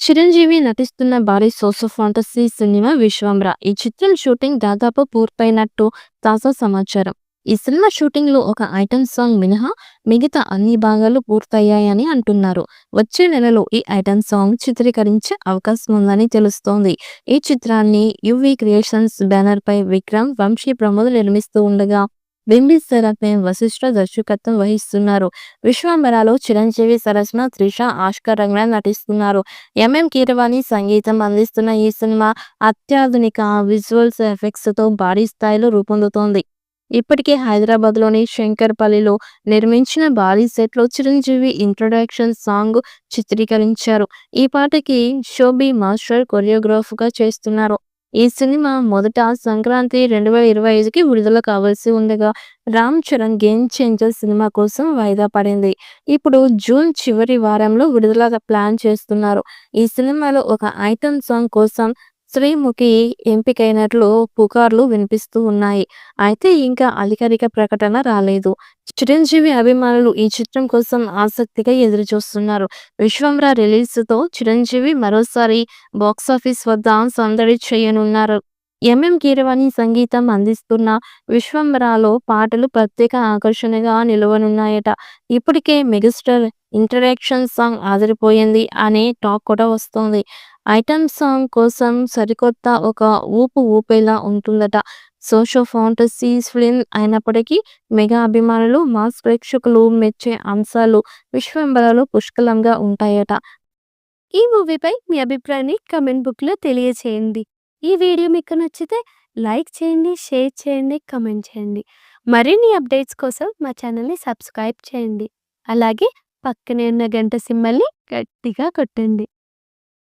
చిరంజీవి నటిస్తున్న భారీ social fantasy cinema 'Vishwambhara'. ఈ చిత్రం షూటింగ్ దాదాపు పూర్తయినట్టు తాజా సమాచారం. ఈ సినిమా షూటింగ్‌లో ఒక ఐటెమ్ సాంగ్ మినహా మిగతా అన్ని భాగాలు పూర్తయ్యాయని అంటున్నారు. వచ్చే నెలలో ఈ ఐటెమ్ సాంగ్ చిత్రీకరించే అవకాశం ఉందని తెలుస్తోంది. ఈ చిత్రాన్ని యువి క్రియేషన్స్ బ్యానర్‌పై విక్రమ్, వంశీ ప్రమోద్ నిర్మిస్తూ ఉండగా బింబిసార ఫేమ్ వశిష్ఠ దర్శకత్వం వహిస్తున్నారు. 'విశ్వంబర'లో చిరంజీవి సరసన త్రిష, ఆస్కార్ రంగనాథ్ నటిస్తున్నారు. కీరవాణి సంగీతం అందిస్తున్న ఈ సినిమా అత్యాధునిక విజువల్స్ ఎఫెక్ట్స్‌తో భారీ స్థాయిలో రూపొందుతోంది. ఇప్పటికే హైదరాబాద్‌లోని శంకర్పల్లిలో నిర్మించిన భారీ సెట్‌లో చిరంజీవి ఇంట్రొడక్షన్ సాంగ్ చిత్రీకరించారు. ఈ పాటకి శోభి మాస్టర్ కొరియోగ్రాఫ్‌గా చేస్తున్నారు. ఈ సినిమా మొదట సంక్రాంతి 2025కి విడుదల కావాల్సి ఉండగా, Ram Charan 'game changer' cinema కోసం వాయిదా పడింది. ఇప్పుడు జూన్ చివరి వారంలో విడుదల ప్లాన్ చేస్తున్నారు. ఈ సినిమాలో ఒక ఐటెమ్ సాంగ్ కోసం శ్రీముఖి ఎంపికైనట్లు పుకార్లు వినిపిస్తూ ఉన్నాయి. అయితే ఇంకా అధికారిక ప్రకటన రాలేదు. చిరంజీవి అభిమానులు ఈ చిత్రం కోసం ఆసక్తిగా ఎదురుచూస్తున్నారు. 'విశ్వంబర' రిలీజ్‌తో చిరంజీవి మరోసారి బాక్సాఫీస్ వద్ద సందడి చేయనున్నారు. కీరవాణి సంగీతం అందిస్తున్న 'విశ్వంబర'లో పాటలు ప్రత్యేక ఆకర్షణగా నిలవనున్నాయట. ఇప్పటికే మెగాస్టార్ ఇంట్రడక్షన్ సాంగ్ అదిరిపోయింది అనే టాక్ కూడా వస్తోంది. ఐటెమ్ సాంగ్ కోసం సరికొత్త ఒక ఊపు ఊపేలా ఉంటుందట. సోషో ఫాంటసీ ఫిల్మ్ అయినప్పటికీ మెగా అభిమానులు, మాస్ ప్రేక్షకులు మెచ్చే అంశాలు 'విశ్వంబర'లో పుష్కలంగా ఉంటాయట. ఈ మూవీపై మీ అభిప్రాయాన్ని కామెంట్ బుక్‌లో తెలియచేయండి. ఈ వీడియో మీకు నచ్చితే లైక్ చేయండి, షేర్ చేయండి, కామెంట్ చేయండి. మరిన్ని అప్డేట్స్ కోసం మా ఛానల్‌ని సబ్స్క్రైబ్ చేయండి. అలాగే పక్కనే ఉన్న గంట సింబల్‌ని గట్టిగా కొట్టండి.